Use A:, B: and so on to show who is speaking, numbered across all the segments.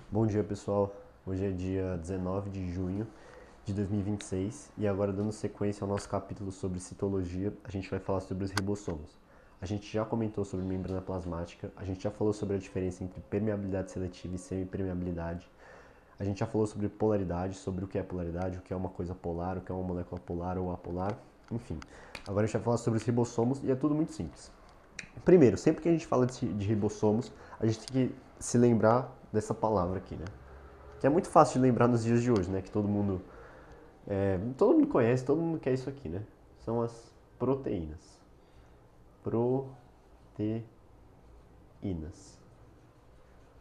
A: Bom dia, pessoal. Hoje é dia 19 de junho de 2026 e agora, dando sequência ao nosso capítulo sobre citologia, a gente vai falar sobre os ribossomos. A gente já comentou sobre membrana plasmática, a gente já falou sobre a diferença entre permeabilidade seletiva e semipermeabilidade, a gente já falou sobre polaridade, sobre o que é polaridade, o que é uma coisa polar, o que é uma molécula polar ou apolar, enfim. Agora a gente vai falar sobre os ribossomos e é tudo muito simples. Primeiro, sempre que a gente fala de ribossomos, a gente tem que se lembrar dessa palavra aqui, né? Que é muito fácil de lembrar nos dias de hoje, né? Que todo mundo conhece, todo mundo quer isso aqui, né? São as proteínas. Proteínas.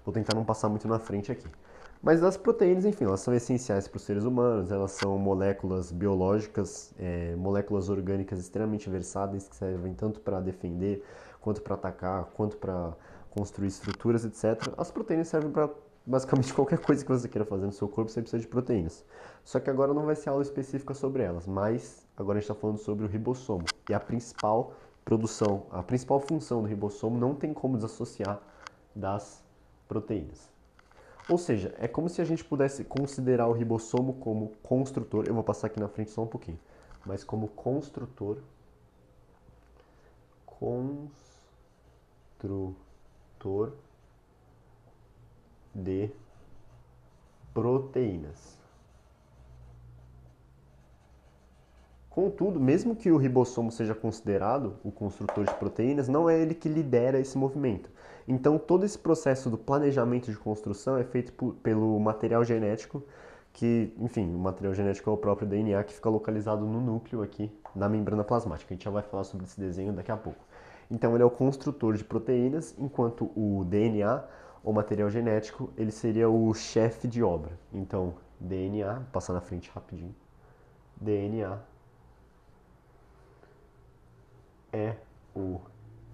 A: Vou tentar não passar muito na frente aqui. Mas as proteínas, enfim, elas são essenciais para os seres humanos, elas são moléculas biológicas, moléculas orgânicas extremamente versáteis que servem tanto para defender, quanto para atacar, quanto para construir estruturas, etc. As proteínas servem para basicamente qualquer coisa que você queira fazer no seu corpo, você precisa de proteínas. Só que agora não vai ser aula específica sobre elas, mas agora a gente está falando sobre o ribossomo. E a principal produção, a principal função do ribossomo não tem como desassociar das proteínas. Ou seja, é como se a gente pudesse considerar o ribossomo como construtor, eu vou passar aqui na frente só um pouquinho, mas como construtor de proteínas. Contudo, mesmo que o ribossomo seja considerado o construtor de proteínas, não é ele que lidera esse movimento. Então, todo esse processo do planejamento de construção é feito pelo material genético, que, enfim, o material genético é o próprio DNA que fica localizado no núcleo aqui da membrana plasmática. A gente já vai falar sobre esse desenho daqui a pouco. Então, ele é o construtor de proteínas, enquanto o DNA, ou material genético, ele seria o chefe de obra. Então, DNA, vou passar na frente rapidinho. DNA é o,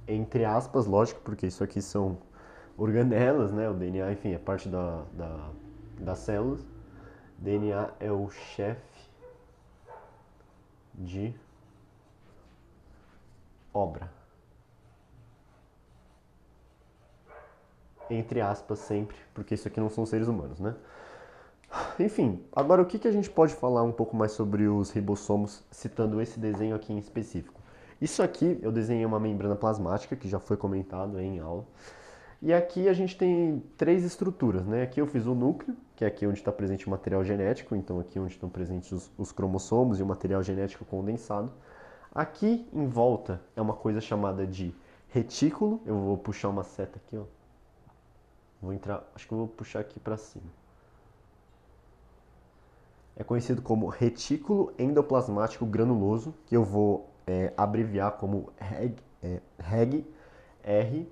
A: entre aspas, lógico, porque isso aqui são organelas, né? O DNA, enfim, é parte das células. DNA é o chefe de obra. Entre aspas, sempre, porque isso aqui não são seres humanos, né? Enfim, agora o que a gente pode falar um pouco mais sobre os ribossomos, citando esse desenho aqui em específico? Isso aqui eu desenhei uma membrana plasmática, que já foi comentado em aula. E aqui a gente tem três estruturas, né? Aqui eu fiz o núcleo, que é aqui onde está presente o material genético, então aqui onde estão presentes os cromossomos e o material genético condensado. Aqui em volta é uma coisa chamada de retículo. Eu vou puxar uma seta aqui, ó. Vou entrar, acho que eu vou puxar aqui para cima. É conhecido como retículo endoplasmático granuloso, que eu vou abreviar como REG, R-E-G,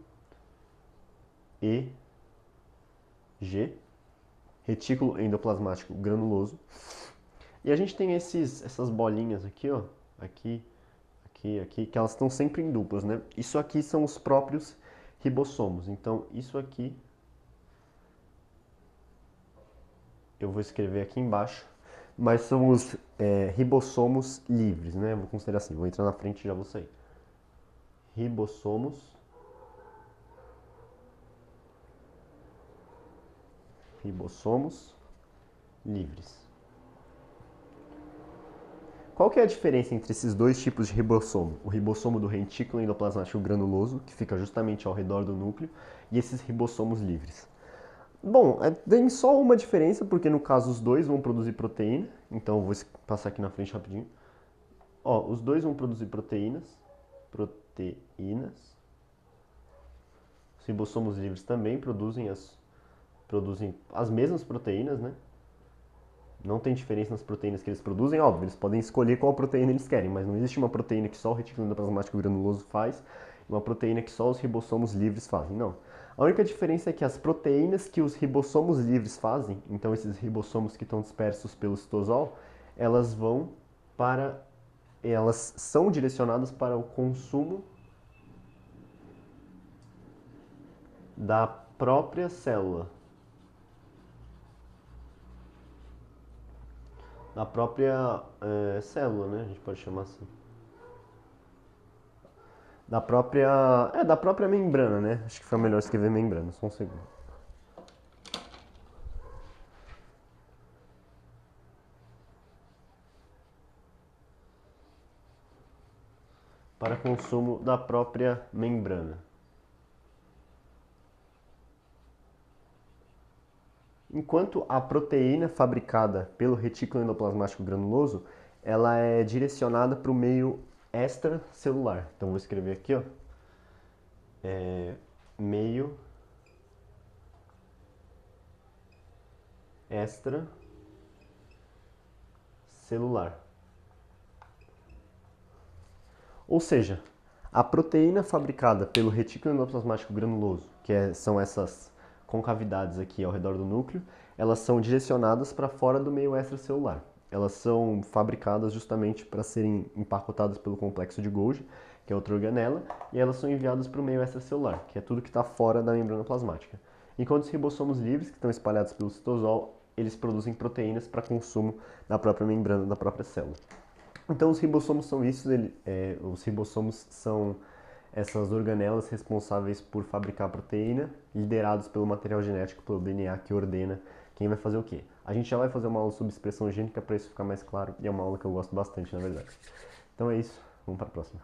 A: retículo endoplasmático granuloso. E a gente tem essas bolinhas aqui, ó, aqui, aqui, que elas estão sempre em duplas, né? Isso aqui são os próprios ribossomos. Então, isso aqui eu vou escrever aqui embaixo, mas são os ribossomos livres, né? Vou considerar assim, vou entrar na frente e já vou sair. Ribossomos livres. Qual que é a diferença entre esses dois tipos de ribossomo? O ribossomo do retículo endoplasmático granuloso, que fica justamente ao redor do núcleo, e esses ribossomos livres. Bom, tem só uma diferença, porque no caso os dois vão produzir proteína, então eu vou passar aqui na frente rapidinho. Ó, os dois vão produzir proteínas. Os ribossomos livres também produzem as mesmas proteínas, né? Não tem diferença nas proteínas que eles produzem, óbvio, eles podem escolher qual proteína eles querem, mas não existe uma proteína que só o retículo endoplasmático granuloso faz e uma proteína que só os ribossomos livres fazem, não. A única diferença é que as proteínas que os ribossomos livres fazem, então esses ribossomos que estão dispersos pelo citosol, elas são direcionadas para o consumo da própria célula. Da própria célula, né? A gente pode chamar assim. Da própria membrana, né? Acho que foi melhor escrever membrana, só um segundo. para consumo da própria membrana. Enquanto a proteína fabricada pelo retículo endoplasmático granuloso, ela é direcionada para o meio extracelular. Então vou escrever aqui, ó, meio extracelular. Ou seja, a proteína fabricada pelo retículo endoplasmático granuloso, são essas concavidades aqui ao redor do núcleo, elas são direcionadas para fora do meio extracelular. Elas são fabricadas justamente para serem empacotadas pelo complexo de Golgi, que é outra organela, e elas são enviadas para o meio extracelular, que é tudo que está fora da membrana plasmática. Enquanto os ribossomos livres, que estão espalhados pelo citosol, eles produzem proteínas para consumo na própria membrana da própria célula. Então, os ribossomos são isso, os ribossomos são essas organelas responsáveis por fabricar a proteína, liderados pelo material genético, pelo DNA, que ordena quem vai fazer o quê. A gente já vai fazer uma aula sobre expressão gênica para isso ficar mais claro, e é uma aula que eu gosto bastante, na verdade. Então é isso, vamos para a próxima.